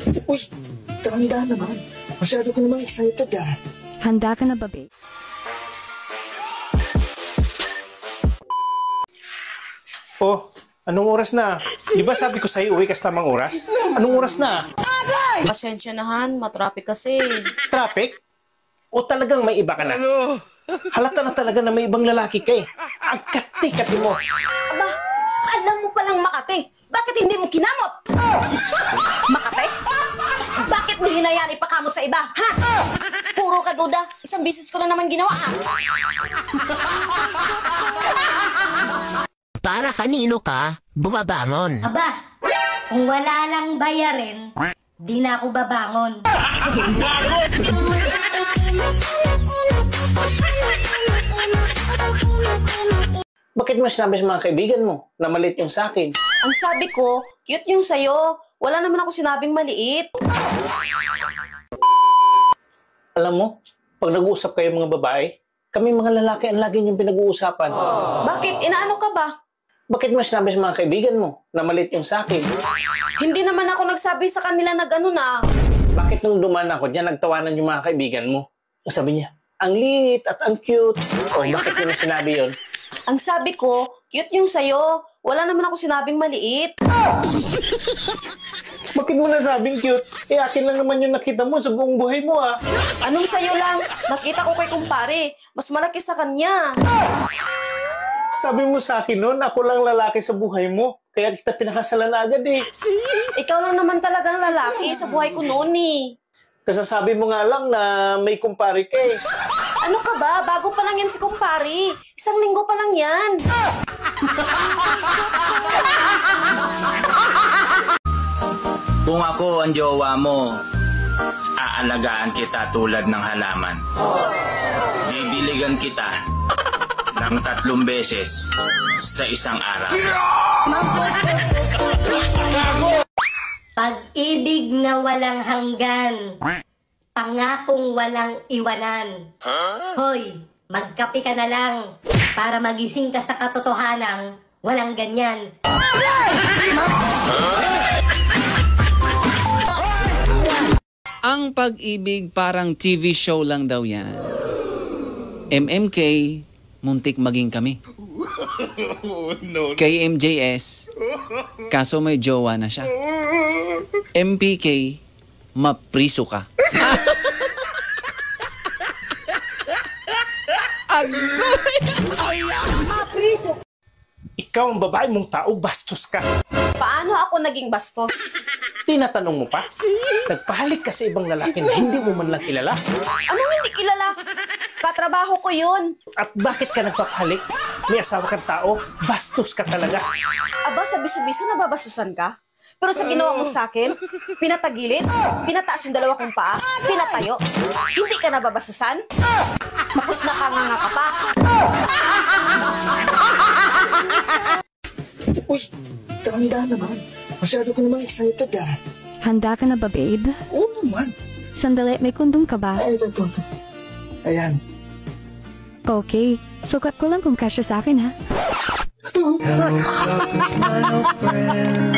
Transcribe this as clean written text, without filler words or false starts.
Uy, tanda naman. Masyado ka namang excited ah. Handa ka na ba, babe? Oh, anong oras na? Di ba sabi ko sa'yo uwi ka sa tamang oras? Anong oras na? Pasensya na, Han. Matraffic kasi. Traffic? O talagang may iba ka na? Halata na talaga na may ibang lalaki ka eh. Ang kati-kati mo. Aba, alam mo palang Makati. Bakit hindi mo kinamot? Makati? Bakit mo hinayaan ipakamot sa iba? Ha? Puro ka duda. Isang bisis ko na naman ginawa ah. Para kanino ka bumabangon? Aba, kung wala lang bayarin, di na ako babangon. Bakit mo sinabi sa mga kaibigan mo na maliit yung sa akin? Ang sabi ko, cute yung sayo. Wala naman ako sinabing maliit. Alam mo, pag nag-uusap kayo mga babae, kami mga lalaki ang lagi niyong pinag-uusapan. Bakit? Inaano ka ba? Bakit mo sinabi sa mga kaibigan mo na maliit yung sa akin? Hindi naman ako nagsabi sa kanila na gano'n ah. Bakit nung dumaan ako diyan, nagtawanan yung mga kaibigan mo? O sabi niya, ang liit at ang cute. O bakit mo na sinabi yun? Ang sabi ko, cute yung sayo. Wala naman ako sinabing maliit. Bakit mo na sabing cute? Eh akin lang naman yung nakita mo sa buong buhay mo ah. Anong sayo lang? Nakita ko kay kumpare. Mas malaki sa kanya. Sabi mo sa akin noon, ako lang lalaki sa buhay mo. Kaya kita pinakasalan agad eh. Ikaw lang naman talagang lalaki sa buhay ko noon eh. Kasasabi mo nga lang na may kumpare ka eh. Ano ka ba? Bago pa lang yan si kumpare. Isang linggo pa lang yan. Kung ako ang jowa mo, aalagaan kita tulad ng halaman. Bibiligan kita ng 3 beses sa isang araw. Pag-ibig na walang hanggan, pangakong walang iwanan. Hoy, magkape ka na lang para magising ka sa katotohanang walang ganyan. Ang pag-ibig parang TV show lang daw yan. MMK, muntik maging kami. Kay MJS, kaso may jowa na siya. MPK, mapriso ka. Mapriso! Ikaw ang babae mong tao, bastos ka. Paano ako naging bastos? Tinatanong mo pa? Nagpahalik ka sa ibang lalaki na hindi mo man lang kilala? Anong hindi kilala? Katrabaho ko yun. At bakit ka nagpapahalik? May asawa kang tao, bastos ka talaga. Aba, sa biso-biso nababasusan ka? Pero sa ginawa mo sa akin, pinatagilid, pinataas yung 2 kong paa, pinatayo. Hindi ka nababasusan? Tapos nakanganga ka pa. Uy, tanda naman. Masyado ka namang excited ah. Handa ka na ba, babe? Oo naman. Sandali, may kondom ka ba? Ay, ito. Ayan. Okay, sukat ko lang kung kasya sa akin, ha? Hello, darkness, my old friend.